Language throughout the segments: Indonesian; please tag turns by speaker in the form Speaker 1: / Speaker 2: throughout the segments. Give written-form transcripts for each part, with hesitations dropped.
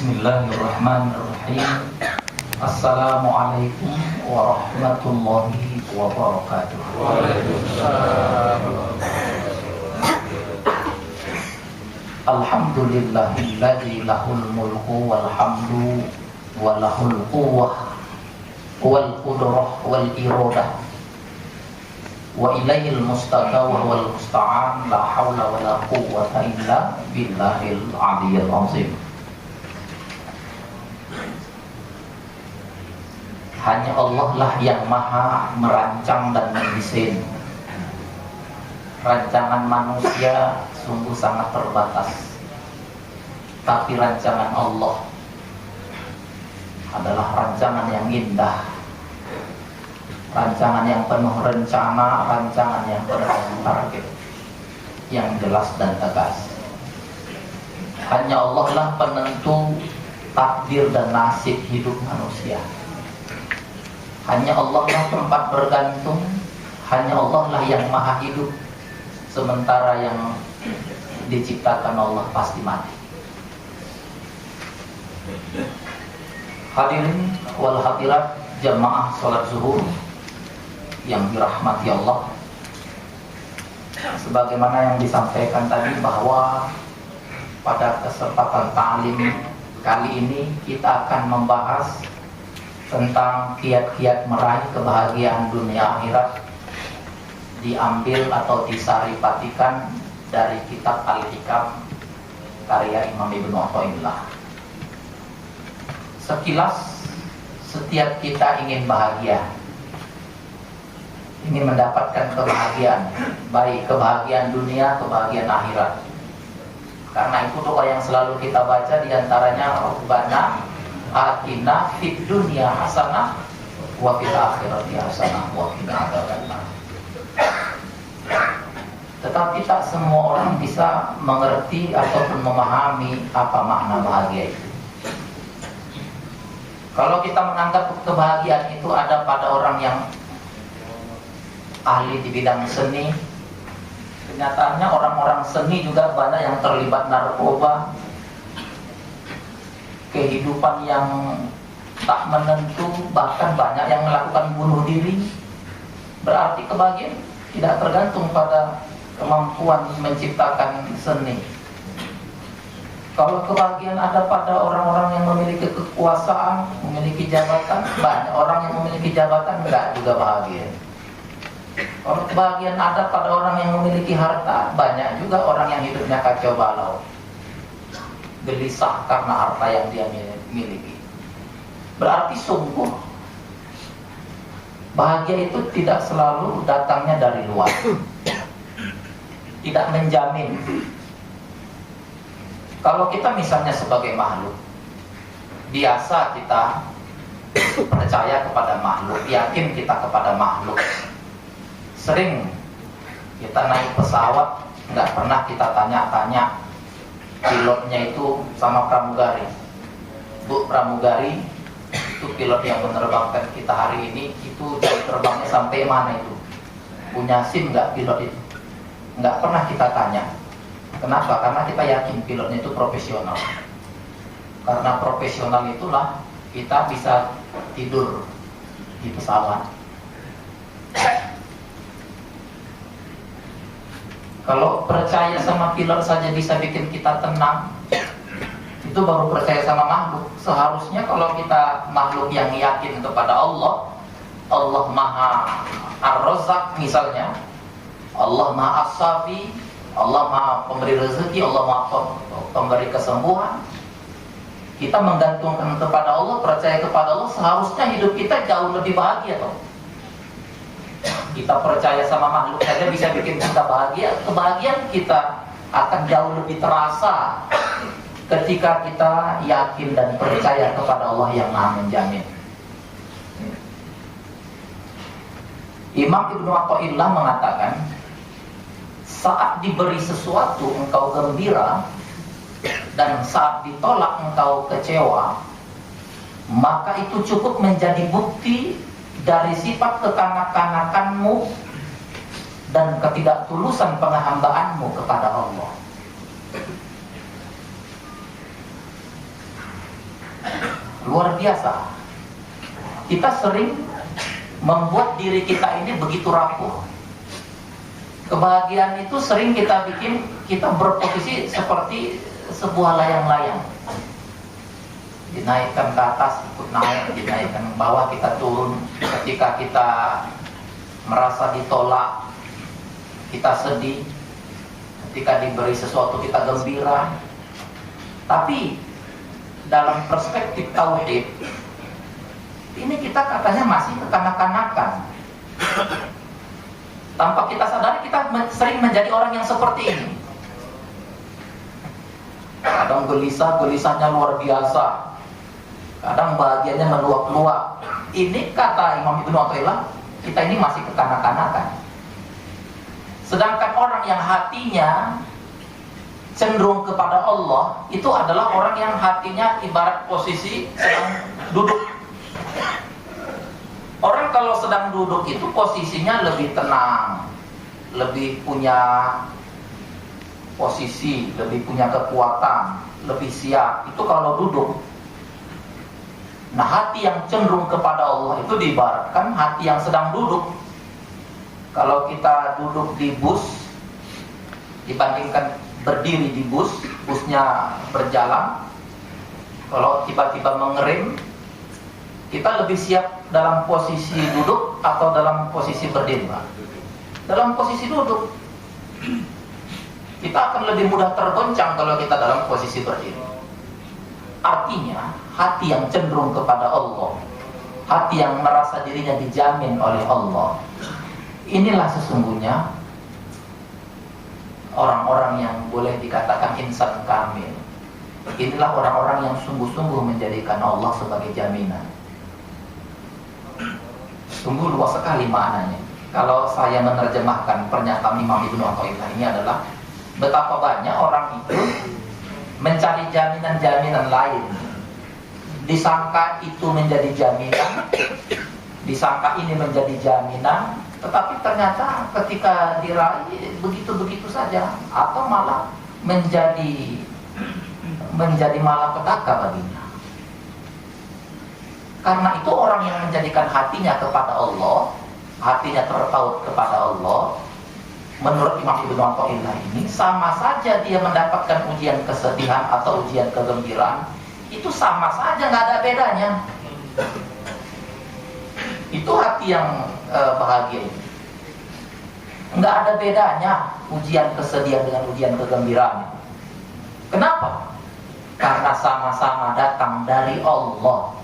Speaker 1: Bismillahirrahmanirrahim. Assalamualaikum warahmatullahi wabarakatuh.
Speaker 2: Waalaikumsalam.
Speaker 1: Alhamdulillahilladzi lahul mulku wal hamdu wa lahul quwwah wal qudrah wal iradah wa ilaihil mustaqa wa wal musta'an la haula wa la quwwata illa billahil aliyyil azim. Hanya Allah lah yang maha merancang dan mendesain. Rancangan manusia sungguh sangat terbatas, tapi rancangan Allah adalah rancangan yang indah, rancangan yang penuh rencana, rancangan yang penuh target, yang jelas dan tegas. Hanya Allah lah penentu takdir dan nasib hidup manusia. Hanya Allah lah tempat bergantung. Hanya Allah lah yang maha hidup, sementara yang diciptakan Allah pasti mati. Hadirin wal hadirat jamaah salat zuhur yang dirahmati Allah, sebagaimana yang disampaikan tadi bahwa pada kesempatan ta'lim kali ini kita akan membahas tentang kiat-kiat meraih kebahagiaan dunia akhirat, diambil atau disaripatikan dari kitab Al-Hikam karya Imam Ibnu Athaillah. Sekilas, setiap kita ingin bahagia, ingin mendapatkan kebahagiaan, baik kebahagiaan dunia, kebahagiaan akhirat. Karena itu doa yang selalu kita baca diantaranya Rabbana atina fid dunya hasanah wa fil akhirati hasanah wa qina adzabannar. Tetapi tak semua orang bisa mengerti ataupun memahami apa makna bahagia itu. Kalau kita menganggap kebahagiaan itu ada pada orang yang ahli di bidang seni, kenyataannya orang-orang seni juga banyak yang terlibat narkoba, kehidupan yang tak menentu, bahkan banyak yang melakukan bunuh diri. Berarti kebahagiaan tidak tergantung pada kemampuan menciptakan seni. Kalau kebahagiaan ada pada orang-orang yang memiliki kekuasaan, memiliki jabatan, banyak orang yang memiliki jabatan enggak juga bahagia. Kalau kebahagiaan ada pada orang yang memiliki harta, banyak juga orang yang hidupnya kacau balau, gelisah karena harta yang dia miliki. Berarti sungguh bahagia itu tidak selalu datangnya dari luar, tidak menjamin. Kalau kita misalnya sebagai makhluk, biasa kita percaya kepada makhluk, yakin kita kepada makhluk. Sering kita naik pesawat, nggak pernah kita tanya-tanya pilotnya itu sama pramugari, Bu pramugari, itu pilot yang menerbangkan kita hari ini, itu jam terbangnya sampai mana itu? Punya SIM nggak pilot itu? Nggak pernah kita tanya. Kenapa? Karena kita yakin pilotnya itu profesional. Karena profesional itulah kita bisa tidur di pesawat. Kalau percaya sama pilot saja bisa bikin kita tenang, itu baru percaya sama makhluk. Seharusnya kalau kita makhluk yang yakin kepada Allah, Allah Maha Ar-Razzaq misalnya, Allah Maha As-Safi, Allah Maha pemberi rezeki, Allah Maha pemberi kesembuhan, kita menggantungkan kepada Allah, percaya kepada Allah, seharusnya hidup kita jauh lebih bahagia toh. Kita percaya sama makhluk saja bisa bikin kita bahagia. Kebahagiaan kita akan jauh lebih terasa ketika kita yakin dan percaya kepada Allah yang Maha menjamin. Imam Ibnu Athaillah mengatakan, saat diberi sesuatu engkau gembira, dan saat ditolak engkau kecewa, maka itu cukup menjadi bukti dari sifat kekanak-kanakanmu dan ketidaktulusan penghambaanmu kepada Allah. luar biasa. Kita sering membuat diri kita ini begitu rapuh. Kebahagiaan itu sering kita bikin kita berposisi seperti sebuah layang-layang. Dinaikkan ke atas, ikut naik, dinaikkan ke bawah, kita turun. Ketika kita merasa ditolak, kita sedih. Ketika diberi sesuatu, kita gembira. Tapi dalam perspektif tauhid, ini kita katanya masih kekanak-kanakan. Tanpa kita sadari, kita sering menjadi orang yang seperti ini. Kadang gelisahnya luar biasa. Kadang bahagianya meluap-luap. Ini kata Imam Ibnu Athaillah, kita ini masih kekanak-kanakan. Sedangkan orang yang hatinya cenderung kepada Allah, itu adalah orang yang hatinya ibarat posisi sedang duduk. Orang kalau sedang duduk itu posisinya lebih tenang, lebih punya posisi, lebih punya kekuatan, lebih siap. Itu kalau duduk. Nah, hati yang cenderung kepada Allah itu diibaratkan hati yang sedang duduk. Kalau kita duduk di bus, dibandingkan berdiri di bus, busnya berjalan. Kalau tiba-tiba mengerem, kita lebih siap dalam posisi duduk atau dalam posisi berdiri, Pak? Dalam posisi duduk. Kita akan lebih mudah tergoncang kalau kita dalam posisi berdiri. Artinya, hati yang cenderung kepada Allah, hati yang merasa dirinya dijamin oleh Allah, inilah sesungguhnya orang-orang yang boleh dikatakan insan kamil. Inilah orang-orang yang sungguh-sungguh menjadikan Allah sebagai jaminan. Sungguh luas sekali maknanya. Kalau saya menerjemahkan pernyataan Imam Ibnu Athaillah ini adalah betapa banyak orang itu mencari jaminan-jaminan lain. Disangka itu menjadi jaminan, disangka ini menjadi jaminan, tetapi ternyata ketika diraih begitu-begitu saja, atau malah menjadi malapetaka baginya. Karena itu orang yang menjadikan hatinya kepada Allah, hatinya terpaut kepada Allah, menurut Imam Ibnu Athaillah ini sama saja dia mendapatkan ujian kesedihan atau ujian kegembiraan, itu sama saja, nggak ada bedanya. Itu hati yang bahagia ini. Nggak ada bedanya ujian kesedihan dengan ujian kegembiraan. Kenapa? Karena sama-sama datang dari Allah.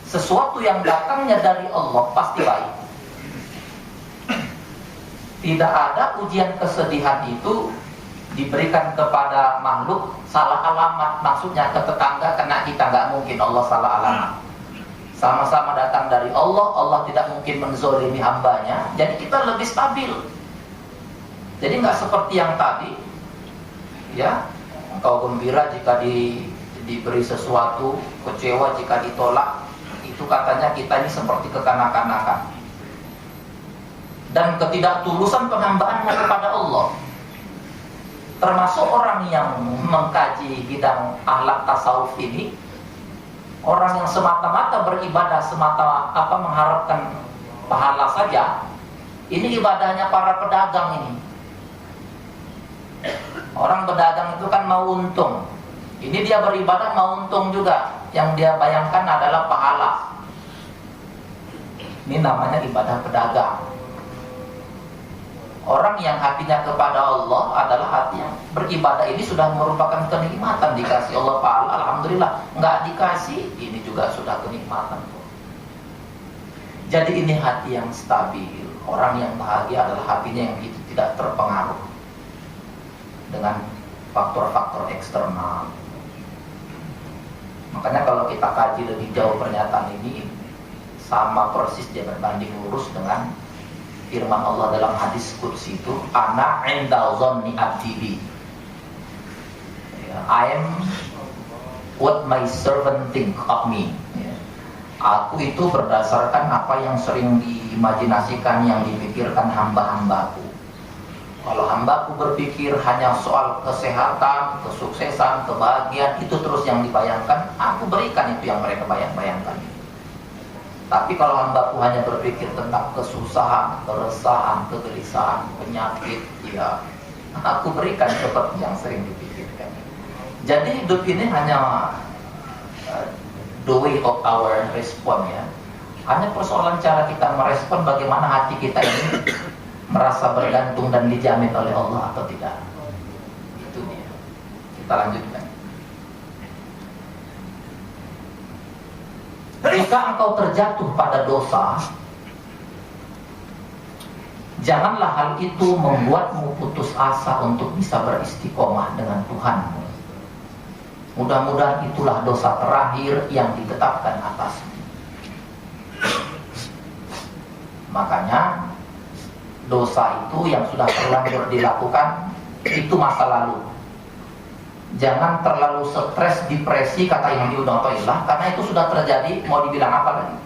Speaker 1: Sesuatu yang datangnya dari Allah pasti baik. Tidak ada ujian kesedihan itu diberikan kepada makhluk salah alamat, maksudnya ke tetangga, karena kita nggak mungkin Allah salah alamat. Sama-sama datang dari Allah, Allah tidak mungkin menzolimi hambanya, jadi kita lebih stabil. Jadi nggak seperti yang tadi, ya, engkau gembira jika diberi sesuatu, kecewa jika ditolak. Itu katanya kita ini seperti kekanak-kanakan. Dan ketidaktulusan penhambaannya kepada Allah. Termasuk orang yang mengkaji bidang akhlak tasawuf ini, orang yang semata-mata beribadah semata mengharapkan pahala saja, ini ibadahnya para pedagang ini. Orang pedagang itu kan mau untung. Ini dia beribadah mau untung juga. Yang dia bayangkan adalah pahala. Ini namanya ibadah pedagang. Orang yang hatinya kepada Allah adalah hati yang beribadah ini sudah merupakan kenikmatan. Dikasih Allah pahala, alhamdulillah. Nggak dikasih, ini juga sudah kenikmatan. Jadi ini hati yang stabil. Orang yang bahagia adalah hatinya yang itu tidak terpengaruh dengan faktor-faktor eksternal. Makanya kalau kita kaji lebih jauh pernyataan ini, sama persis dia berbanding lurus dengan firman Allah dalam hadis qudsi itu, ana 'inda dhanni 'abdi bi. I am what my servant think of me. Aku itu berdasarkan apa yang sering diimajinasikan, yang dipikirkan hamba-hambaku. Kalau hambaku berpikir hanya soal kesehatan, kesuksesan, kebahagiaan, itu terus yang dibayangkan, aku berikan itu yang mereka bayangkan. Tapi kalau hambaku hanya berpikir tentang kesusahan, keresahan, kegelisahan, penyakit, ya aku berikan seperti yang sering dipikirkan. Jadi hidup ini hanya the way of our response, ya. Hanya persoalan cara kita merespon, bagaimana hati kita ini merasa bergantung dan dijamin oleh Allah atau tidak. Itu dia. Kita lanjutkan. Jika engkau terjatuh pada dosa, janganlah hal itu membuatmu putus asa untuk bisa beristiqomah dengan Tuhanmu. Mudah-mudahan itulah dosa terakhir yang ditetapkan atasmu. Makanya dosa itu yang sudah terlanjur dilakukan itu masa lalu. Jangan terlalu stres, depresi, kata Imam Ibnu Athaillah, karena itu sudah terjadi, mau dibilang apa lagi?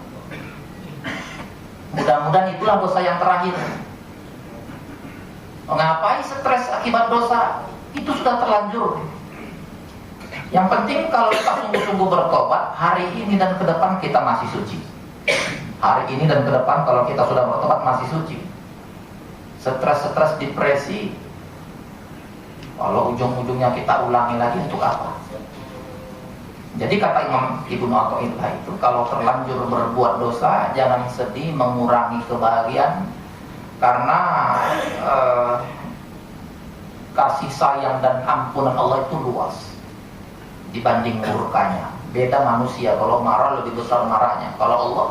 Speaker 1: Mudah-mudahan itulah dosa yang terakhir. Ngapain stres akibat dosa? Itu sudah terlanjur. Yang penting kalau kita sungguh-sungguh bertobat, hari ini dan ke depan kita masih suci. Hari ini dan ke depan kalau kita sudah bertobat masih suci. Stres, depresi, kalau ujung-ujungnya kita ulangi lagi, untuk apa? Jadi kata Imam Ibnu Athaillah itu, kalau terlanjur berbuat dosa, jangan sedih, mengurangi kebahagiaan, karena kasih sayang dan ampunan Allah itu luas dibanding murkanya. Beda manusia, kalau marah lebih besar marahnya, kalau Allah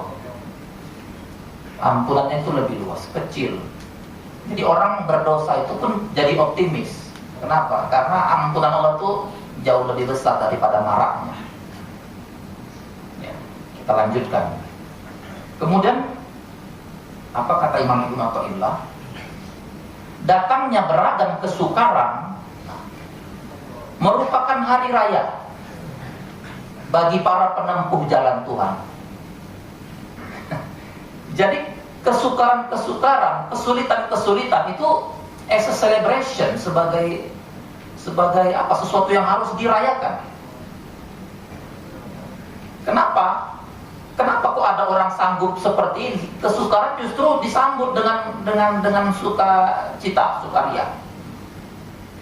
Speaker 1: ampunannya itu lebih luas, kecil. Jadi orang berdosa itu pun jadi optimis. Kenapa? Karena ampunan Allah itu jauh lebih besar daripada marahnya. Ya, kita lanjutkan. Kemudian apa kata Imam Ibnu Athaillah? Datangnya beragam kesukaran merupakan hari raya bagi para penempuh jalan Tuhan. Jadi kesukaran-kesukaran, kesulitan-kesulitan itu as a celebration, sebagai apa, sesuatu yang harus dirayakan. Kenapa? Kenapa kok ada orang sanggup seperti ini? Kesukaran justru disambut dengan sukacita, sukaria.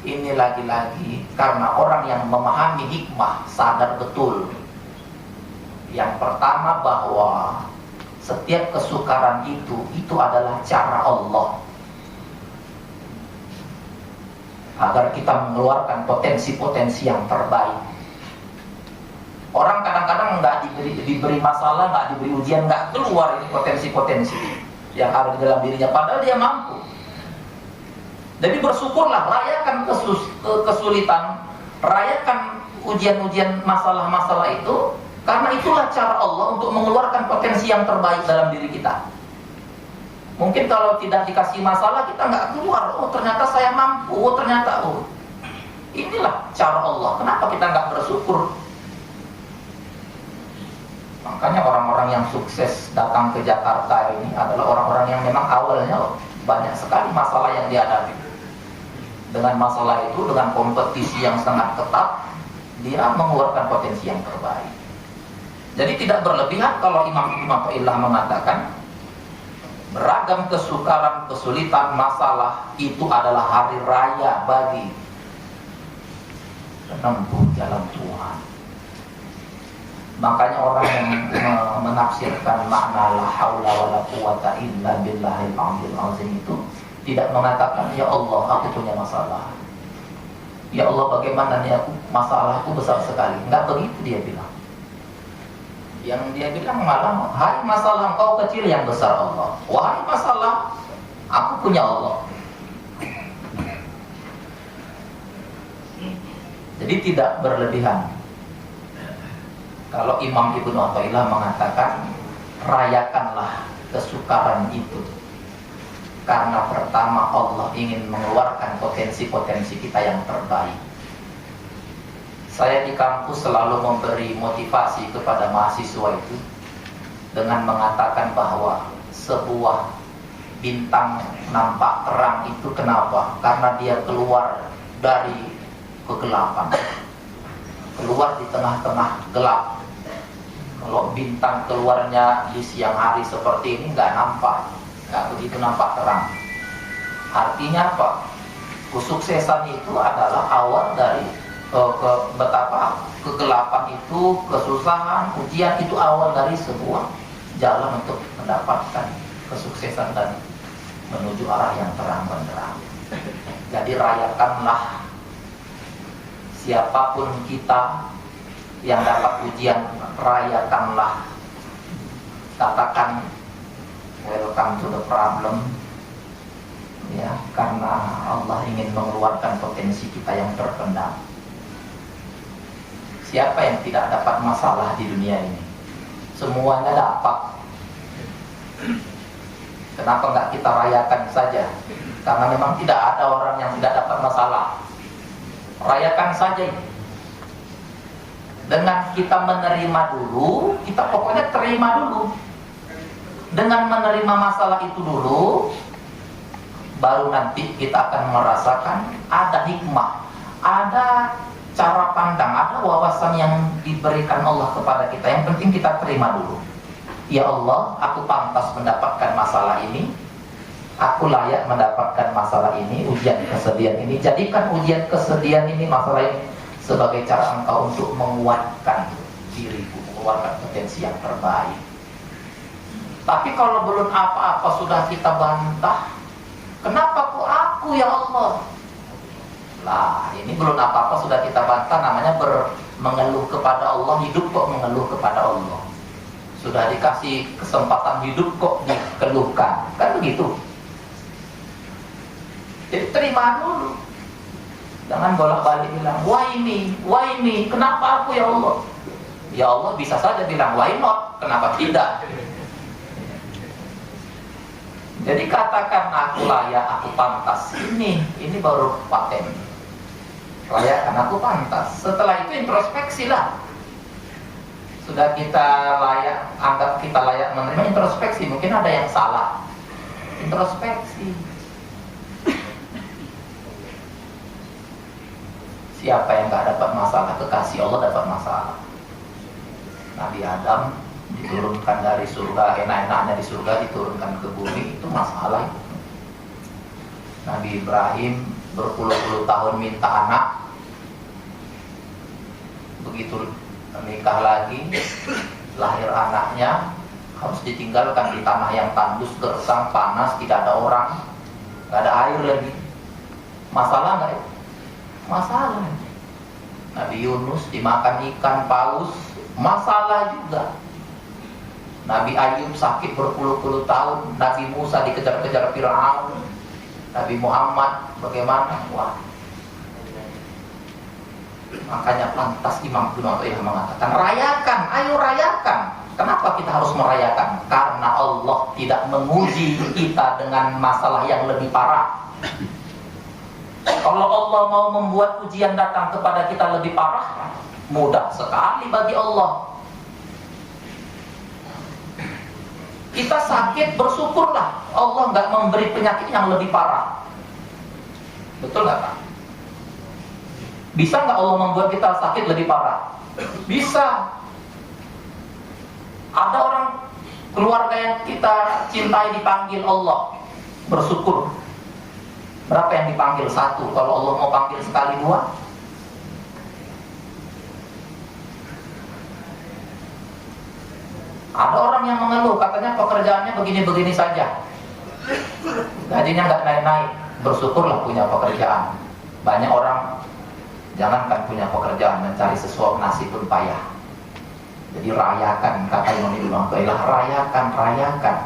Speaker 1: Ini lagi-lagi karena orang yang memahami hikmah sadar betul. Yang pertama, bahwa setiap kesukaran itu adalah cara Allah agar kita mengeluarkan potensi-potensi yang terbaik. Orang kadang-kadang nggak diberi masalah, nggak diberi ujian, nggak keluar ini potensi-potensi yang ada di dalam dirinya, padahal dia mampu. Jadi bersyukurlah, rayakan kesulitan, rayakan ujian-ujian, masalah-masalah itu, karena itulah cara Allah untuk mengeluarkan potensi yang terbaik dalam diri kita. Mungkin kalau tidak dikasih masalah, kita nggak keluar. Oh, ternyata saya mampu. Oh, ternyata, inilah cara Allah. Kenapa kita nggak bersyukur? Makanya orang-orang yang sukses datang ke Jakarta ini adalah orang-orang yang memang awalnya banyak sekali masalah yang dihadapi. Dengan masalah itu, dengan kompetisi yang sangat ketat, dia mengeluarkan potensi yang terbaik. Jadi tidak berlebihan kalau Imam Ibnu Athaillah mengatakan beragam kesukaran, kesulitan, masalah itu adalah hari raya bagi penempuh jalan Tuhan. Makanya orang yang menafsirkan makna la haula wala quwata illa billahil aliyil azim itu tidak mengatakan, ya Allah, aku punya masalah. Ya Allah, bagaimana nih, masalahku besar sekali. Enggak begitu dia bilang. Yang dia bilang malah, hai masalah engkau kecil, yang besar Allah. Wahai masalah, aku punya Allah. Jadi tidak berlebihan. Kalau Imam Ibnu Athaillah mengatakan, rayakanlah kesukaran itu, karena pertama Allah ingin mengeluarkan potensi-potensi kita yang terbaik. Saya di kampus selalu memberi motivasi kepada mahasiswa itu dengan mengatakan bahwa sebuah bintang nampak terang itu kenapa? Karena dia keluar dari kegelapan, keluar di tengah-tengah gelap. Kalau bintang keluarnya di siang hari seperti ini nggak nampak, nggak begitu nampak terang. Artinya apa? Kesuksesan itu adalah awal dari betapa kegelapan itu, kesusahan, ujian itu awal dari sebuah jalan untuk mendapatkan kesuksesan dan menuju arah yang terang benderang. Jadi rayakanlah, siapapun kita yang dapat ujian, rayakanlah. Katakan welcome to the problem, ya, karena Allah ingin mengeluarkan potensi kita yang terpendam. Siapa yang tidak dapat masalah di dunia ini? Semuanya dapat. Kenapa nggak kita rayakan saja? Karena memang tidak ada orang yang tidak dapat masalah. Rayakan saja. Dengan kita menerima dulu, kita pokoknya terima dulu. Dengan menerima masalah itu dulu, baru nanti kita akan merasakan ada hikmah, ada cara pandang, ada wawasan yang diberikan Allah kepada kita. Yang penting kita terima dulu. Ya Allah, aku pantas mendapatkan masalah ini, aku layak mendapatkan masalah ini, ujian kesedihan ini. Jadikan ujian kesedihan ini, masalah ini, sebagai cara Engkau untuk menguatkan diriku, mengeluarkan potensi yang terbaik. Tapi kalau belum apa-apa sudah kita bantah, kenapa kok aku ya Allah? Lah, ini belum apa-apa sudah kita bantah, namanya mengeluh kepada Allah. Hidup kok mengeluh kepada Allah? Sudah dikasih kesempatan hidup kok dikeluhkan? Kan begitu. Jadi terima dulu. Jangan bolak-balik bilang, why me, kenapa aku ya Allah? Ya Allah bisa saja bilang, why not, kenapa tidak? Jadi katakan aku layak, aku pantas. Ini baru paten. Layak karena aku pantas. Setelah itu introspeksi lah. Sudah kita layak, anggap kita layak menerima, introspeksi. Mungkin ada yang salah. Introspeksi. Siapa yang gak dapat masalah? Kekasih Allah dapat masalah. Nabi Adam diturunkan dari surga, enak-enaknya di surga diturunkan ke bumi, itu masalah itu. Nabi Ibrahim berpuluh-puluh tahun minta anak, begitu menikah lagi, lahir anaknya, harus ditinggalkan di tanah yang tandus, gersang, panas, tidak ada orang, gak ada air lagi. Masalah gak itu? Masalah. Nabi Yunus dimakan ikan paus, masalah juga. Nabi Ayub sakit berpuluh-puluh tahun, Nabi Musa dikejar-kejar Fir'aun, Nabi Muhammad bagaimana? Wah. Makanya pantas Imam Ibnu Athaillah mengatakan, rayakan, ayo rayakan. Kenapa kita harus merayakan? Karena Allah tidak menguji kita dengan masalah yang lebih parah. Kalau Allah mau membuat ujian datang kepada kita lebih parah, mudah sekali bagi Allah. Kita sakit, bersyukurlah Allah nggak memberi penyakit yang lebih parah. Betul nggak Pak? Bisa nggak Allah membuat kita sakit lebih parah? Bisa. Ada orang keluarga yang kita cintai dipanggil Allah, bersyukur. Berapa yang dipanggil? 1. Kalau Allah mau panggil sekali 2. Ada orang yang mengeluh, katanya pekerjaannya begini-begini saja, gajinya nggak naik-naik. Bersyukurlah punya pekerjaan. Banyak orang jangankan punya pekerjaan, mencari sesuap nasi pun payah. Jadi rayakan, kata Imam Ibnu Athaillah, rayakan.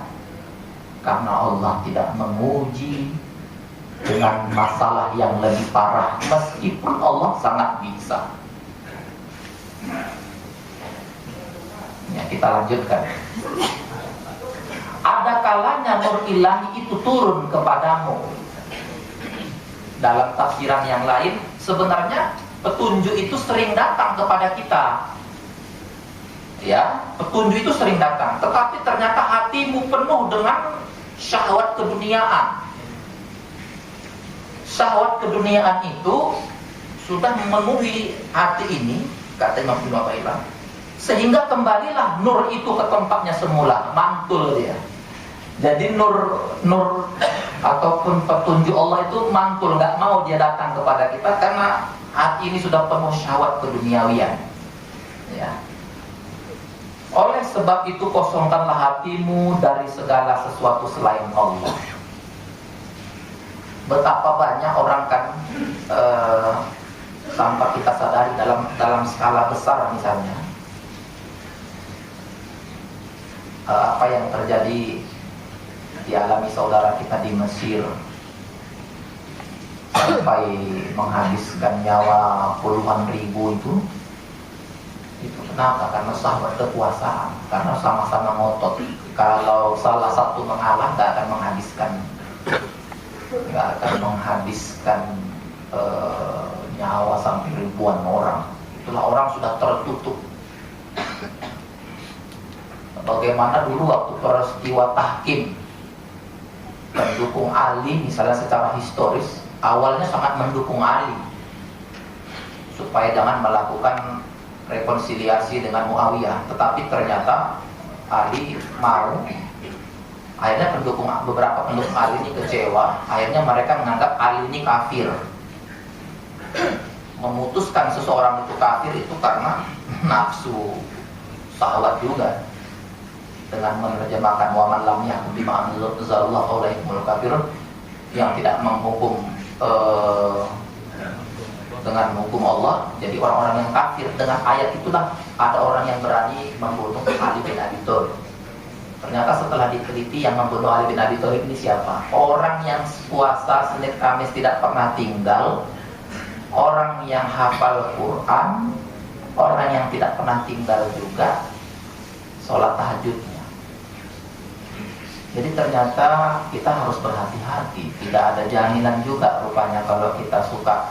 Speaker 1: Karena Allah tidak menguji dengan masalah yang lebih parah, meskipun Allah sangat bisa. Ya, kita lanjutkan. Ada kalanya nur ilahi itu turun kepadamu. Dalam tafsiran yang lain, sebenarnya petunjuk itu sering datang kepada kita. Ya, petunjuk itu sering datang, tetapi ternyata hatimu penuh dengan syahwat keduniaan. Syahwat keduniaan itu sudah memenuhi hati ini, kata Imam Ibnu Athaillah, sehingga kembalilah nur itu ke tempatnya semula, mantul dia. Jadi nur ataupun petunjuk Allah itu mantul, nggak mau dia datang kepada kita karena hati ini sudah penuh syahwat keduniawian. Ya. Oleh sebab itu kosongkanlah hatimu dari segala sesuatu selain Allah. Betapa banyak orang kan tanpa kita sadari dalam skala besar misalnya apa yang terjadi dialami saudara kita di Mesir sampai menghabiskan nyawa puluhan ribu itu kenapa? Karena sahabat kekuasaan, karena sama-sama ngotot. Kalau salah satu mengalah nggak akan menghabiskan nyawa sampai ribuan orang. Itulah orang sudah tertutup. Bagaimana dulu waktu peristiwa Tahkim mendukung Ali, misalnya secara historis, awalnya sangat mendukung Ali supaya jangan melakukan rekonsiliasi dengan Muawiyah, tetapi ternyata Ali mau. Akhirnya beberapa pendukung Ali ini kecewa. Akhirnya mereka menganggap Ali ini kafir. Memutuskan seseorang itu kafir itu karena nafsu syahwat juga. Dengan menerjemahkan wa man lam yahkum bima anzalallahu alaihimul kafirun, yang tidak menghukum dengan hukum Allah, jadi orang-orang yang kafir. Dengan ayat itulah ada orang yang berani membunuh Ali bin Abi Thalib. Ternyata setelah diteliti yang membunuh Ali bin Abi Thalib ini siapa? Orang yang puasa Senin Kamis tidak pernah tinggal, orang yang hafal Quran, orang yang tidak pernah tinggal juga sholat tahajudnya. Jadi ternyata kita harus berhati-hati. Tidak ada jaminan juga rupanya kalau kita suka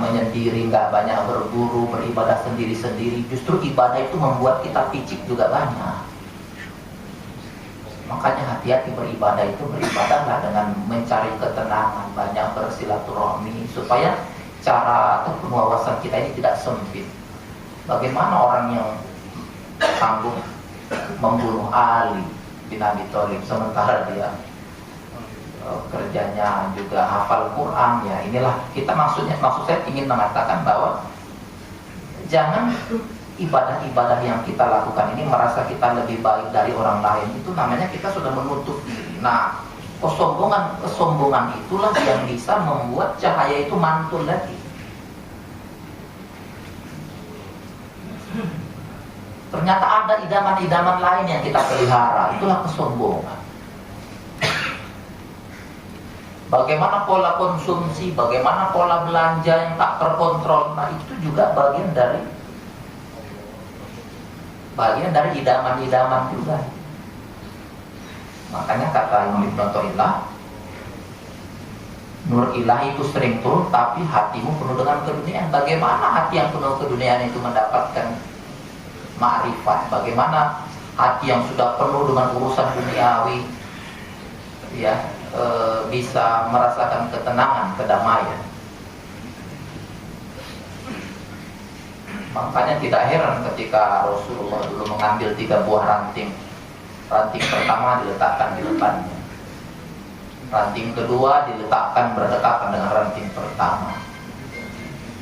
Speaker 1: menyendiri, nggak banyak berburu, beribadah sendiri-sendiri. Justru ibadah itu membuat kita picik juga banyak. Makanya hati-hati beribadah itu, beribadahlah dengan mencari ketenangan, banyak bersilaturahmi, supaya cara atau wawasan kita ini tidak sempit. Bagaimana orang yang sanggup membunuh Ali bin Abi Thalib sementara dia kerjanya juga hafal Quran? Ya inilah kita maksud saya ingin mengatakan bahwa jangan ibadah-ibadah yang kita lakukan ini merasa kita lebih baik dari orang lain. Itu namanya kita sudah menutup diri. Nah, kesombongan itulah yang bisa membuat cahaya itu mantul lagi. Ternyata ada idaman-idaman lain yang kita pelihara. Itulah kesombongan. Bagaimana pola konsumsi, bagaimana pola belanja yang tak terkontrol. Nah itu juga bagian dari idaman-idaman juga. Makanya kata Imam Ibnu Athaillah, nur ilahi itu sering turun, tapi hatimu penuh dengan keduniaan. Bagaimana hati yang penuh keduniaan itu mendapatkan ma'rifat? Bagaimana hati yang sudah penuh dengan urusan duniawi bisa merasakan ketenangan, kedamaian? Makanya tidak heran ketika Rasulullah dulu mengambil 3 buah ranting. Ranting pertama diletakkan di depannya, ranting kedua diletakkan berdekatan dengan ranting pertama,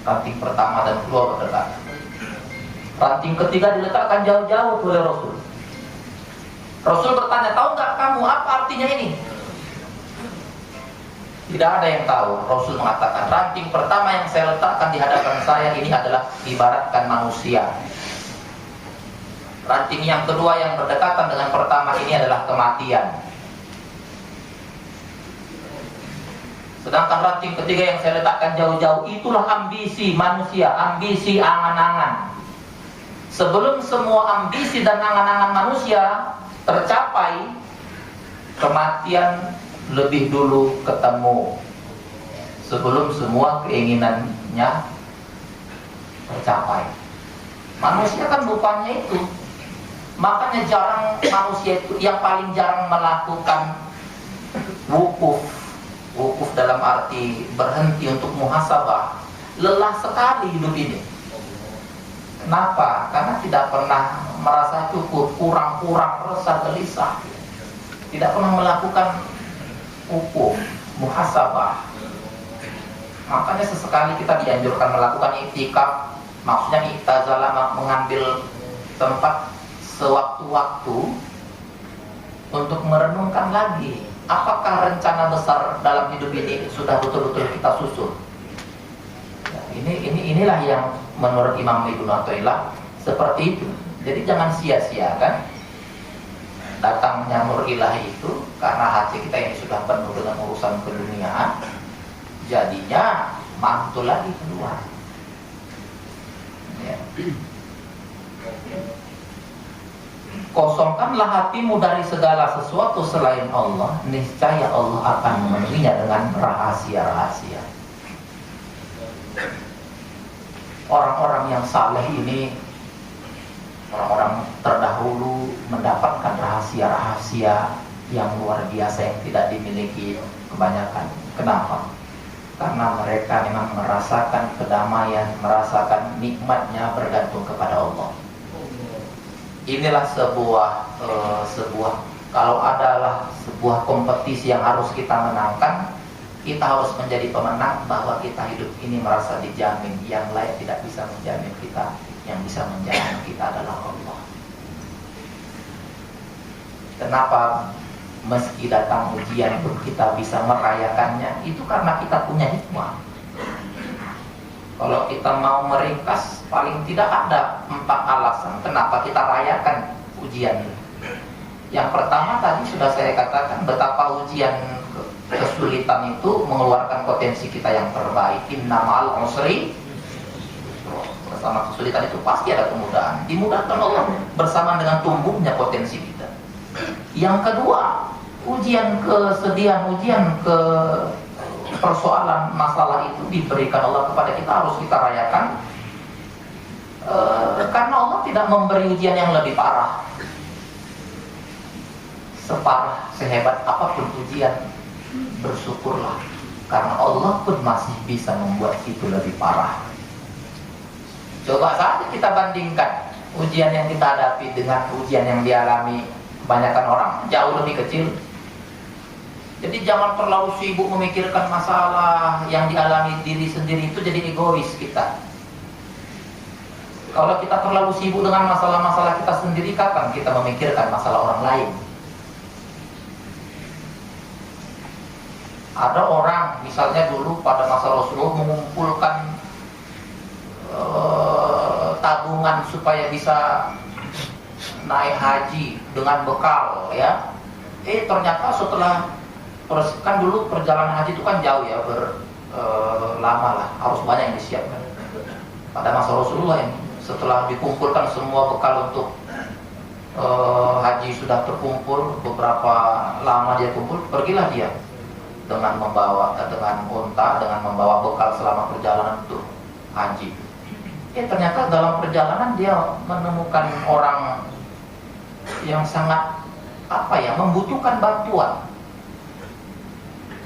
Speaker 1: ranting pertama dan kedua berdekatan, ranting ketiga diletakkan jauh-jauh oleh Rasul. Rasul bertanya, tahu nggak kamu apa artinya ini? Tidak ada yang tahu. Rasul mengatakan, ranting pertama yang saya letakkan di hadapan saya ini adalah ibaratkan manusia. Ranting yang kedua yang berdekatan dengan pertama ini adalah kematian. Sedangkan ranting ketiga yang saya letakkan jauh-jauh itulah ambisi manusia, ambisi angan-angan. Sebelum semua ambisi dan angan-angan manusia tercapai, kematian lebih dulu ketemu sebelum semua keinginannya tercapai. Manusia kan rupanya itu Makanya jarang manusia itu yang paling jarang melakukan wukuf. Wukuf dalam arti berhenti untuk muhasabah. Lelah sekali hidup ini. Kenapa? Karena tidak pernah merasa cukup, kurang-kurang, resah, gelisah. Tidak pernah melakukan wukuf, muhasabah. Makanya sesekali kita dianjurkan melakukan iktikaf. Maksudnya iktazalah, mengambil tempat sewaktu-waktu untuk merenungkan lagi apakah rencana besar dalam hidup ini sudah betul-betul kita susun. Ya, inilah yang menurut Imam Ibnu Athaillah seperti itu. Jadi jangan sia-siakan datangnya nur ilahi itu, karena hati kita ini sudah penuh dengan urusan keduniaan, jadinya mantul lagi keluar. Ya. Kosongkanlah hatimu dari segala sesuatu selain Allah, niscaya Allah akan memenuhinya dengan rahasia-rahasia. Orang-orang yang saleh ini, orang-orang terdahulu, mendapatkan rahasia-rahasia yang luar biasa yang tidak dimiliki kebanyakan. Kenapa? Karena mereka memang merasakan kedamaian, merasakan nikmatnya bergantung kepada Allah. Inilah sebuah kalau adalah sebuah kompetisi yang harus kita menangkan, kita harus menjadi pemenang, bahwa kita hidup ini merasa dijamin. Yang lain tidak bisa menjamin kita. Yang bisa menjamin kita adalah Allah. Kenapa meski datang ujian pun kita bisa merayakannya? Itu karena kita punya hikmah. Kalau kita mau meringkas, paling tidak ada 4 alasan kenapa kita rayakan ujian. Yang pertama tadi sudah saya katakan, betapa ujian kesulitan itu mengeluarkan potensi kita yang terbaik. Inna ma'al usri, bersama kesulitan itu pasti ada kemudahan. Dimudahkan Allah bersama dengan tumbuhnya potensi kita. Yang kedua, ujian kesedihan, ujian ke persoalan masalah itu diberikan Allah kepada kita, harus kita rayakan. Karena Allah tidak memberi ujian yang lebih parah. Separah, sehebat apapun ujian, bersyukurlah, karena Allah pun masih bisa membuat itu lebih parah. Coba saja kita bandingkan ujian yang kita hadapi dengan ujian yang dialami kebanyakan orang, jauh lebih kecil. Jadi jangan terlalu sibuk memikirkan masalah yang dialami diri sendiri, itu jadi egois kita. Kalau kita terlalu sibuk dengan masalah-masalah kita sendiri, kapan kita memikirkan masalah orang lain? Ada orang misalnya dulu pada masa Rasulullah mengumpulkan tabungan supaya bisa naik haji dengan bekal, ya. Ternyata setelah, kan dulu perjalanan haji itu kan jauh ya, lama lah, harus banyak yang disiapkan. Pada masa Rasulullah ini, setelah dikumpulkan semua bekal untuk haji sudah terkumpul, beberapa lama dia kumpul, pergilah dia dengan membawa unta, dengan membawa bekal selama perjalanan untuk haji. Ternyata dalam perjalanan dia menemukan orang yang sangat membutuhkan bantuan.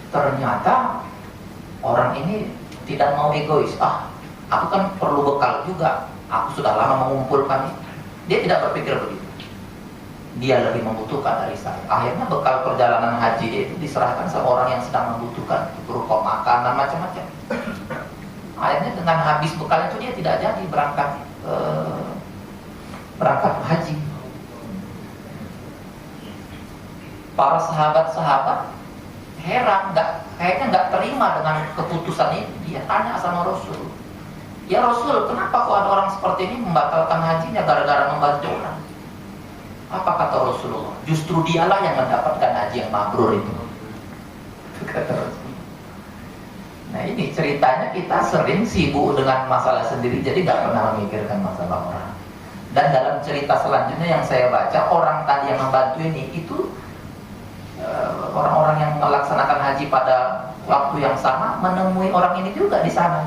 Speaker 1: Ternyata orang ini tidak mau egois. Aku kan perlu bekal juga, aku sudah lama mengumpulkan ini. Dia tidak berpikir begitu. Dia lebih membutuhkan dari saya. Akhirnya bekal perjalanan haji dia itu diserahkan sama orang yang sedang membutuhkan, berupa makanan macam-macam. Akhirnya dengan habis bekal itu dia tidak jadi berangkat haji. Para sahabat-sahabat heran, kayaknya nggak terima dengan keputusan ini. Dia tanya sama Rasul, "Ya Rasul, kenapa kok ada orang seperti ini membatalkan hajinya gara-gara membantu orang?" Apa kata Rasulullah? "Justru dialah yang mendapatkan haji yang mabrur itu." Kata Rasul. Nah ini ceritanya, kita sering sibuk dengan masalah sendiri, jadi nggak pernah memikirkan masalah orang. Dan dalam cerita selanjutnya yang saya baca, orang tadi yang membantu ini itu orang-orang yang melaksanakan haji pada waktu yang sama menemui orang ini juga di sana.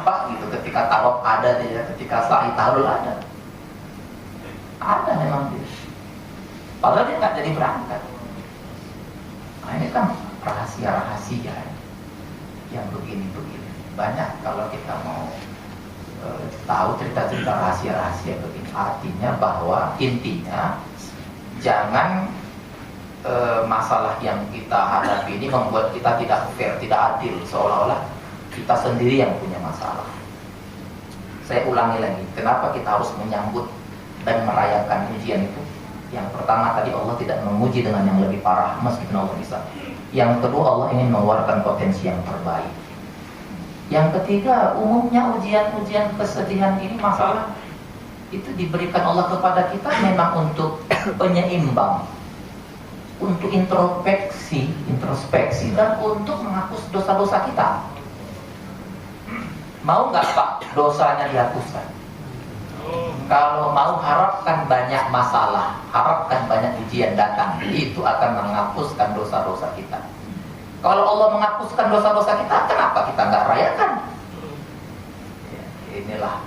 Speaker 1: Pak gitu, ketika tawaf ada dia, ketika sa'i tahlul ada. Ada memang dia. Padahal dia nggak jadi berangkat. Nah, ini kan rahasia-rahasia yang begini-begini. Banyak kalau kita mau tahu cerita-cerita rahasia-rahasia begini. Artinya bahwa intinya jangan masalah yang kita hadapi ini membuat kita tidak fair, tidak adil, seolah-olah kita sendiri yang punya masalah. Saya ulangi lagi, kenapa kita harus menyambut dan merayakan ujian itu? Yang pertama tadi, Allah tidak menguji dengan yang lebih parah meskipun Allah bisa. Yang kedua, Allah ingin mengeluarkan potensi yang terbaik. Yang ketiga, umumnya ujian-ujian kesedihan ini, masalah itu diberikan Allah kepada kita memang untuk penyeimbang, untuk introspeksi dan untuk menghapus dosa-dosa kita. Mau nggak Pak dosanya dihapuskan? Kalau mau, harapkan banyak masalah, harapkan banyak ujian datang, itu akan menghapuskan dosa-dosa kita. Kalau Allah menghapuskan dosa-dosa kita, kenapa kita nggak rayakan? Ya, inilah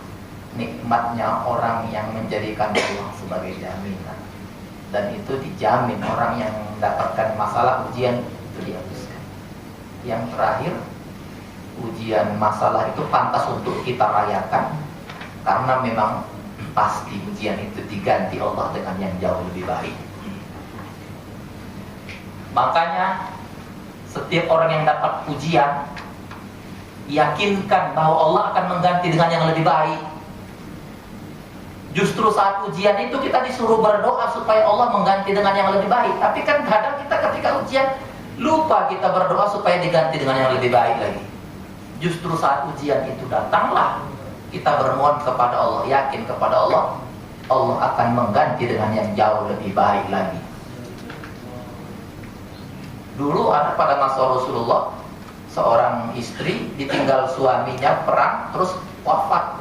Speaker 1: nikmatnya orang yang menjadikan Allah sebagai jaminan. Dan itu dijamin, orang yang mendapatkan masalah, ujian itu dihapuskan. Yang terakhir, ujian masalah itu pantas untuk kita rayakan, karena memang pasti ujian itu diganti Allah dengan yang jauh lebih baik. Makanya setiap orang yang dapat ujian, yakinkan bahwa Allah akan mengganti dengan yang lebih baik. Justru saat ujian itu kita disuruh berdoa supaya Allah mengganti dengan yang lebih baik. Tapi kan kadang kita ketika ujian lupa kita berdoa supaya diganti dengan yang lebih baik lagi. Justru saat ujian itu datanglah kita bermohon kepada Allah, yakin kepada Allah, Allah akan mengganti dengan yang jauh lebih baik lagi. Dulu ada pada masa Rasulullah, seorang istri ditinggal suaminya perang, terus wafat.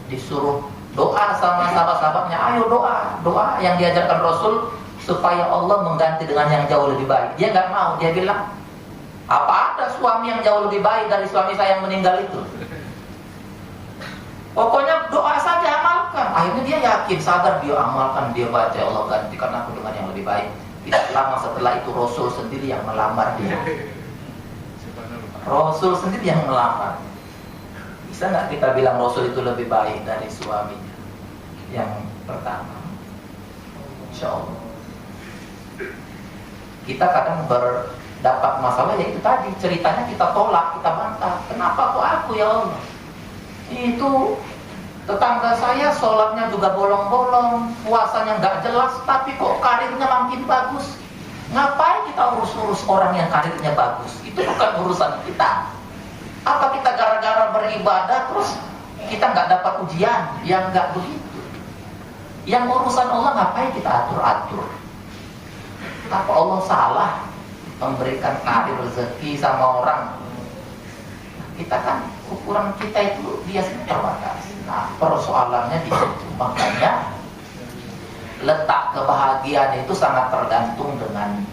Speaker 1: Disuruh doa sama sahabat-sahabatnya, ayo doa yang diajarkan Rasul supaya Allah mengganti dengan yang jauh lebih baik. Dia nggak mau, dia bilang, apa ada suami yang jauh lebih baik dari suami saya yang meninggal itu? Pokoknya doa saja, amalkan. Akhirnya dia yakin, sadar, dia amalkan, dia baca, Allah gantikan aku dengan yang lebih baik. Tidak lama setelah itu Rasul sendiri yang melamar dia. Rasul sendiri yang melamar. Bisa nggak kita bilang Rasul itu lebih baik dari suaminya yang pertama? Insya Allah. Kita kadang berdapat masalah, yaitu tadi ceritanya kita tolak, kita bantah. Kenapa kok aku ya Allah? Itu tetangga saya sholatnya juga bolong-bolong, puasanya nggak jelas, tapi kok karirnya makin bagus. Ngapain kita urus-urus orang yang karirnya bagus? Itu bukan urusan kita. Apa kita gara-gara beribadah terus kita nggak dapat ujian? Yang nggak begitu. Yang urusan Allah ngapain kita atur-atur? Apa Allah salah memberikan karir rezeki sama orang? Kita kan ukuran kita itu biasanya terbatas. Nah, persoalannya di situ. Makanya letak kebahagiaan itu sangat tergantung dengan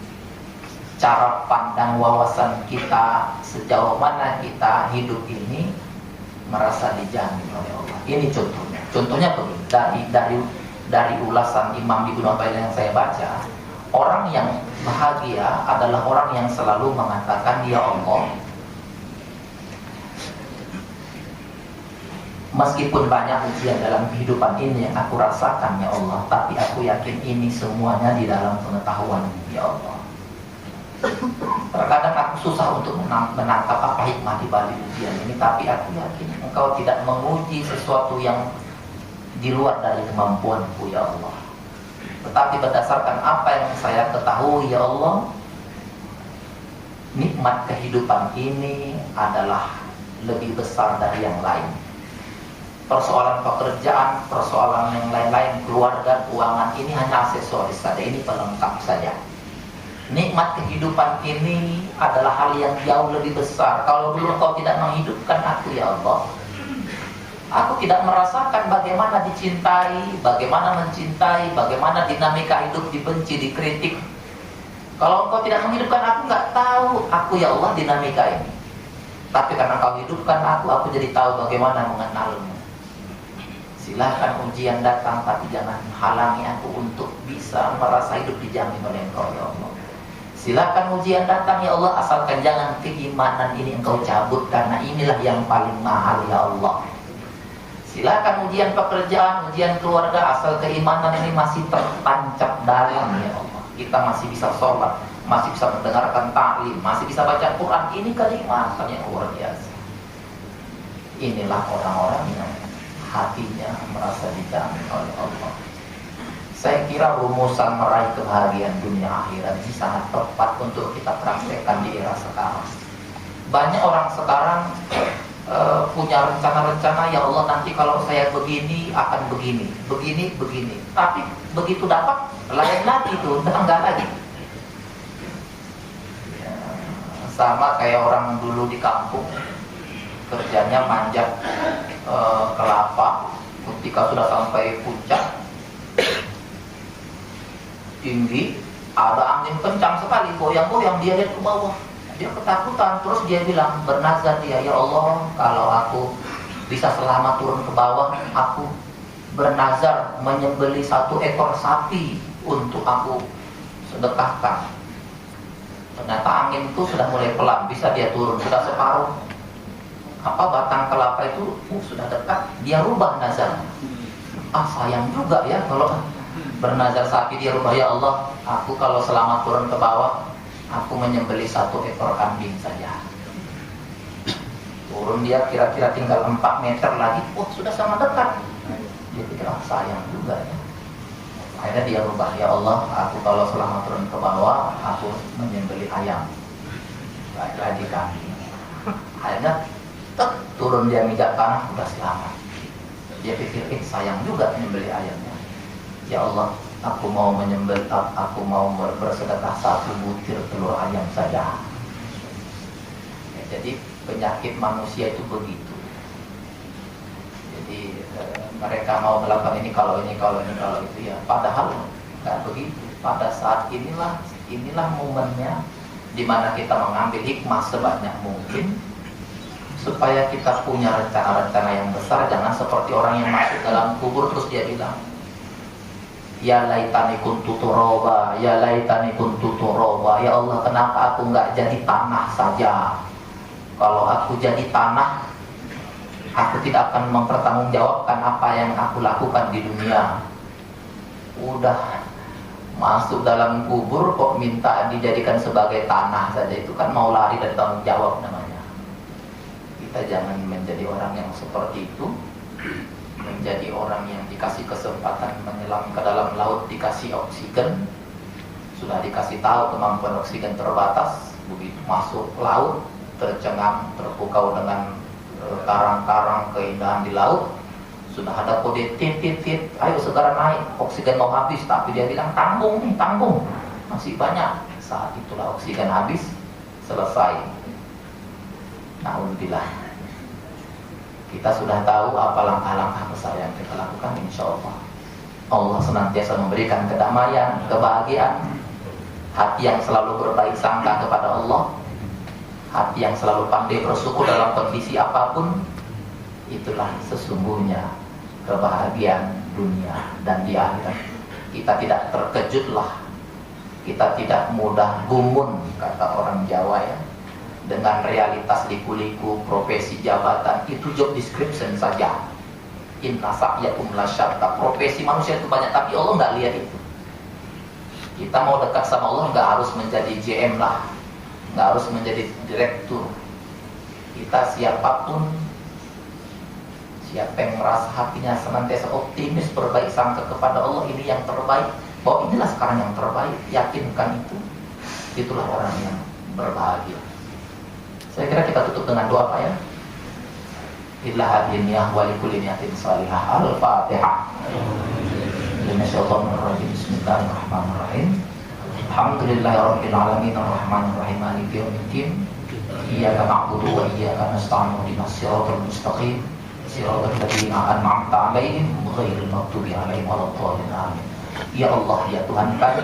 Speaker 1: cara pandang wawasan kita, sejauh mana kita hidup ini merasa dijamin oleh Allah. Ini contohnya. Contohnya begini, dari ulasan Imam Ibnu Athaillah yang saya baca, orang yang bahagia adalah orang yang selalu mengatakan, ya Allah, meskipun banyak ujian dalam kehidupan ini yang aku rasakan ya Allah, tapi aku yakin ini semuanya di dalam pengetahuan ya Allah. Terkadang aku susah untuk menangkap apa hikmah di balik ujian ini, tapi aku yakin Engkau tidak menguji sesuatu yang di luar dari kemampuanku ya Allah. Tetapi berdasarkan apa yang saya ketahui ya Allah, nikmat kehidupan ini adalah lebih besar dari yang lain. Persoalan pekerjaan, persoalan yang lain-lain, keluarga, keuangan, ini hanya aksesoris saja, ini pelengkap saja. Nikmat kehidupan ini adalah hal yang jauh lebih besar. Kalau dulu Kau tidak menghidupkan aku ya Allah, aku tidak merasakan bagaimana dicintai, bagaimana mencintai, bagaimana dinamika hidup dibenci, dikritik. Kalau Engkau tidak menghidupkan aku, nggak tahu aku ya Allah dinamika ini. Tapi karena Kau hidupkan aku jadi tahu bagaimana mengenalmu. Silahkan ujian datang, tapi jangan halangi aku untuk bisa merasa hidup dijamin oleh Engkau ya Allah. Silakan ujian datang ya Allah, asalkan jangan keimanan ini Engkau cabut, karena inilah yang paling mahal ya Allah. Silakan ujian pekerjaan, ujian keluarga, asal keimanan ini masih tertancap dalam ya Allah. Kita masih bisa sholat, masih bisa mendengarkan ta'lim, masih bisa baca Quran. Ini kenikmatan yang luar biasa. Inilah orang-orang yang hatinya merasa dijamin oleh Allah. Saya kira rumusan meraih kebahagiaan dunia akhirat ini sangat tepat untuk kita praktekkan di era sekarang. Banyak orang sekarang punya rencana-rencana, ya Allah nanti kalau saya begini akan begini, begini. Tapi begitu dapat, lain lagi itu, enggak lagi. Ya, sama kayak orang dulu di kampung, kerjanya manjat kelapa. Ketika sudah sampai puncak tinggi, ada angin kencang sekali, goyang-goyang, dia lihat ke bawah. Dia ketakutan, terus dia bilang, bernazar dia, ya Allah kalau aku bisa selamat turun ke bawah, aku bernazar menyembelih 1 ekor sapi untuk aku sedekahkan. Ternyata angin itu sudah mulai pelan, bisa dia turun, sudah separuh batang kelapa itu sudah dekat, dia rubah nazarnya. Sayang juga ya kalau bernazar sapi dia rubah, ya Allah aku kalau selamat turun ke bawah, aku menyembelih 1 ekor kambing saja. Turun dia kira-kira tinggal 4 meter lagi, sudah sangat dekat. Dia pikir sayang juga ya. Akhirnya dia rubah, ya Allah aku kalau selamat turun ke bawah, aku menyembelih ayam, lagi kambing. Akhirnya turun dia mijak tanah, udah selamat. Dia pikir sayang juga menyembelih ayamnya. Ya Allah aku mau menyembelih, aku mau bersedekah 1 butir telur ayam saja. Ya, jadi penyakit manusia itu begitu. Jadi mereka mau melakukan ini kalau itu ya. Padahal nggak begitu. Pada saat inilah momennya di mana kita mengambil hikmah sebanyak mungkin supaya kita punya rencana-rencana yang besar. Jangan seperti orang yang masuk dalam kubur terus dia bilang, ya laitani kuntu turaba, ya laitani kuntu turaba. Ya Allah kenapa aku nggak jadi tanah saja? Kalau aku jadi tanah, aku tidak akan mempertanggungjawabkan apa yang aku lakukan di dunia. Udah masuk dalam kubur kok minta dijadikan sebagai tanah saja, itu kan mau lari dari tanggung jawab namanya. Kita jangan menjadi orang yang seperti itu. Menjadi orang yang dikasih kesempatan menyelam ke dalam laut, dikasih oksigen, sudah dikasih tahu kemampuan oksigen terbatas, begitu masuk laut tercengang, terpukau dengan karang-karang keindahan di laut, sudah ada kode tit, ayo segera naik, oksigen mau habis. Tapi dia bilang tanggung, masih banyak. Saat itulah oksigen habis, selesai. Alhamdulillah, kita sudah tahu apa langkah-langkah besar yang kita lakukan. Insya Allah Allah senantiasa memberikan kedamaian, kebahagiaan, hati yang selalu berbaik sangka kepada Allah, hati yang selalu pandai bersyukur dalam kondisi apapun. Itulah sesungguhnya kebahagiaan dunia dan di akhirat. Kita tidak terkejutlah, kita tidak mudah gumun, kata orang Jawa ya, dengan realitas liku-liku profesi jabatan. Itu job description saja. Inna sa'yakum lasyatta. Profesi manusia itu banyak, tapi Allah nggak lihat itu. Kita mau dekat sama Allah nggak harus menjadi GM lah, nggak harus menjadi direktur. Kita siapapun, siapa yang merasa hatinya senantiasa optimis, berbaik sangka kepada Allah, ini yang terbaik, bahwa inilah sekarang yang terbaik, yakinkan itu. Itulah orang yang berbahagia. Saya kira kita tutup dengan doa Pak ya. Illa hadiniyah wa likulli niyatin salihah. Al-Fatihah. Bismillahirrahmanirrahim. Alhamdulillahirabbil alamin arrahmanir rahim maliki yaumiddin. Iyyaka na'budu wa iyyaka nasta'in ihdinas siratal mustaqim. Siratal ladzina an'amta 'alaihim ghairil maghdubi 'alaihim waladdallin. Amin. Ya Allah, ya Tuhan kami,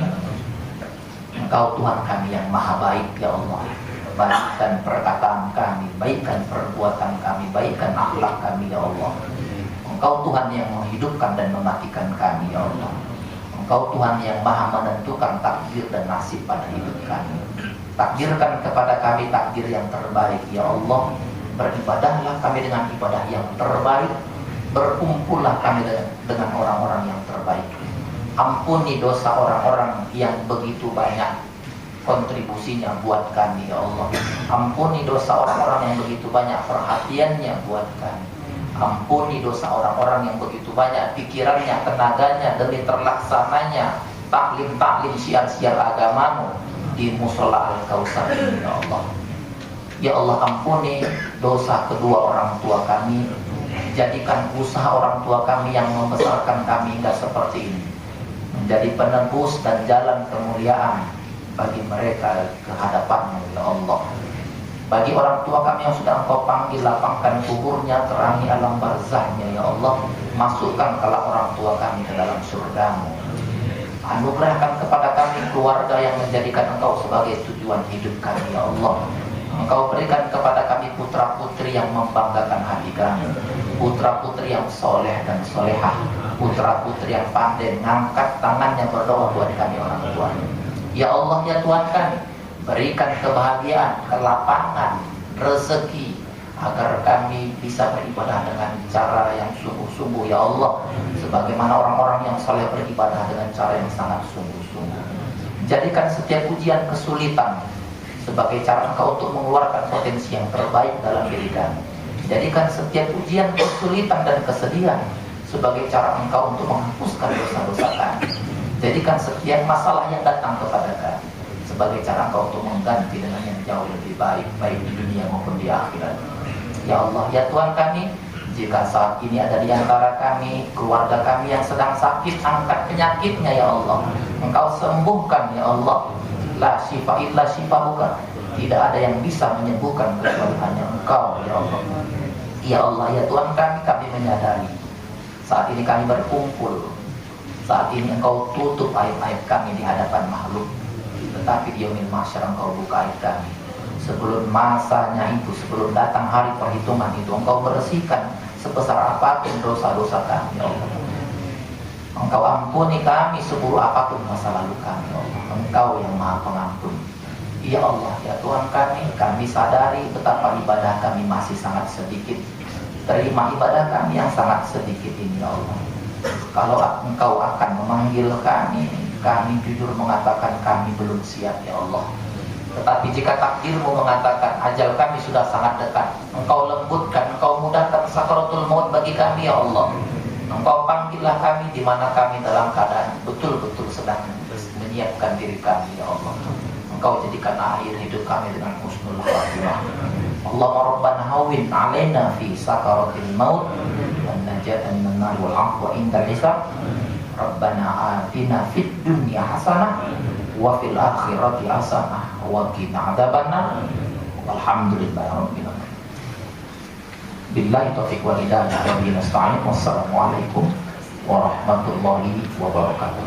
Speaker 1: Engkau Tuhan kami yang maha baik ya Allah. Baikkan perkataan kami, baikkan perbuatan kami, baikkan akhlak kami ya Allah. Engkau Tuhan yang menghidupkan dan mematikan kami ya Allah. Engkau Tuhan yang maha menentukan takdir dan nasib pada hidup kami. Takdirkan kepada kami takdir yang terbaik ya Allah. Beribadahlah kami dengan ibadah yang terbaik. Berkumpullah kami dengan orang-orang yang terbaik. Ampuni dosa orang-orang yang begitu banyak kontribusinya buat kami ya Allah. Ampuni dosa orang-orang yang begitu banyak perhatiannya buat kami. Ampuni dosa orang-orang yang begitu banyak pikirannya, tenaganya demi terlaksananya taklim-taklim syiar-syiar agamamu di musola Al-Kautsar ini ya Allah. Ya Allah, ampuni dosa kedua orang tua kami. Jadikan usaha orang tua kami yang membesarkan kami hingga seperti ini menjadi penebus dan jalan kemuliaan bagi mereka ke hadapan-Mu ya Allah. Bagi orang tua kami yang sudah Engkau panggil, lapangkan kuburnya, terangi alam barzahnya ya Allah. Masukkan kelak orang tua kami ke dalam surga-Mu. Anugerahkan kepada kami keluarga yang menjadikan Engkau sebagai tujuan hidup kami ya Allah. Engkau berikan kepada kami putra putri yang membanggakan hati kami, putra putri yang soleh dan solehah, putra putri yang pandai ngangkat tangannya berdoa buat kami orang tua. Ya Allah ya Tuhan kami, berikan kebahagiaan, kelapangan, rezeki agar kami bisa beribadah dengan cara yang sungguh-sungguh ya Allah, sebagaimana orang-orang yang saleh beribadah dengan cara yang sangat sungguh-sungguh. Jadikan setiap ujian kesulitan sebagai cara Engkau untuk mengeluarkan potensi yang terbaik dalam diri kami. Jadikan setiap ujian kesulitan dan kesedihan sebagai cara Engkau untuk menghapuskan dosa-dosa kami. Jadikan setiap masalah yang datang kepada kami sebagai cara Engkau untuk mengganti dengan yang jauh lebih baik, baik di dunia maupun di akhirat. Ya Allah, ya Tuhan kami, jika saat ini ada di antara kami, keluarga kami yang sedang sakit, angkat penyakitnya ya Allah. Engkau sembuhkan ya Allah. La syifa illa syifahuka. Tidak ada yang bisa menyembuhkan kecuali hanya Engkau ya Allah. Ya Allah, ya Tuhan kami menyadari saat ini kami berkumpul. Saat ini Engkau tutup aib-aib kami di hadapan makhluk. Tetapi di yaumil mahsyar Engkau buka aib kami. Sebelum masanya itu, sebelum datang hari perhitungan itu, Engkau bersihkan sebesar apapun dosa-dosa kami ya Allah. Engkau ampuni kami seburuk apapun masa lalu kami ya Allah. Engkau yang maha pengampun. Ya Allah, ya Tuhan kami sadari betapa ibadah kami masih sangat sedikit. Terima ibadah kami yang sangat sedikit ini ya Allah. Kalau Engkau akan memanggil kami jujur mengatakan kami belum siap ya Allah. Tetapi jika takdir-Mu mengatakan ajal kami sudah sangat dekat, Engkau lembutkan, Engkau mudahkan sakaratul maut bagi kami ya Allah. Engkau panggillah kami di mana kami dalam keadaan betul-betul sedang menyiapkan diri kami ya Allah. Engkau jadikan akhir hidup kami dengan husnul khatimah. Allahumma rabbana hawwin alaina fi sakaratil maut wan najatan minan nar wal 'afwa indal hisab. Rabbana atina fid dunya hasanah wa fil akhirati hasanah wa qina adzabannar. Walhamdulillahi rabbil alamin. Billahi taufiq wal hidayah wa bihi nasta'in. Wassalamualaikum warahmatullahi wabarakatuh.